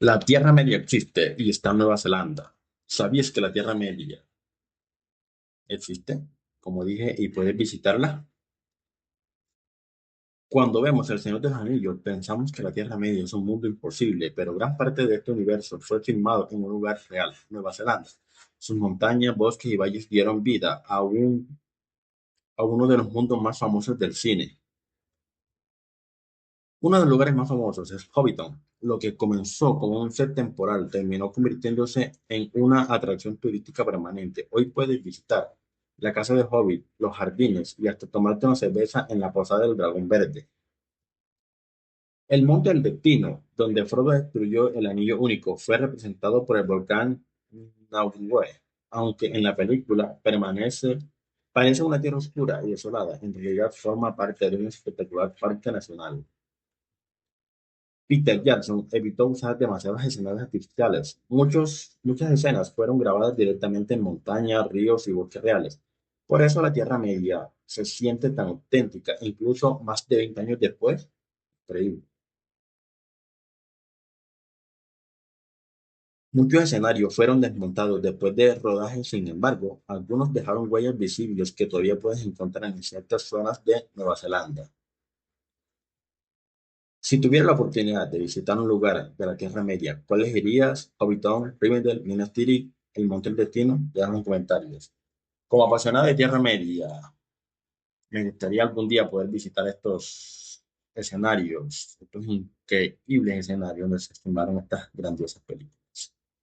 La Tierra Media existe y está en Nueva Zelanda. ¿Sabías que la Tierra Media existe? Como dije, y puedes visitarla. Cuando vemos El Señor de los Anillos, pensamos que la Tierra Media es un mundo imposible, pero gran parte de este universo fue filmado en un lugar real, Nueva Zelanda. Sus montañas, bosques y valles dieron vida a uno de los mundos más famosos del cine. Uno de los lugares más famosos es Hobbiton. Lo que comenzó como un set temporal terminó convirtiéndose en una atracción turística permanente. Hoy puedes visitar la casa de Hobbit, los jardines y hasta tomarte una cerveza en la posada del Dragón Verde. El Monte del Destino, donde Frodo destruyó el Anillo Único, fue representado por el volcán Nautwe, aunque en la película parece una tierra oscura y desolada. En realidad forma parte de un espectacular parque nacional. Peter Jackson evitó usar demasiados escenarios artificiales. Muchas escenas fueron grabadas directamente en montañas, ríos y bosques reales. Por eso la Tierra Media se siente tan auténtica, incluso más de 20 años después. Increíble. Muchos escenarios fueron desmontados después de rodaje, sin embargo, algunos dejaron huellas visibles que todavía puedes encontrar en ciertas zonas de Nueva Zelanda. Si tuvieras la oportunidad de visitar un lugar de la Tierra Media, ¿cuál elegirías? Hobbiton, Rivendell, Minas Tirith, el Monte del Destino. Déjame en comentarios. Como apasionada de Tierra Media, me gustaría algún día poder visitar estos escenarios, estos increíbles escenarios donde se filmaron estas grandiosas películas.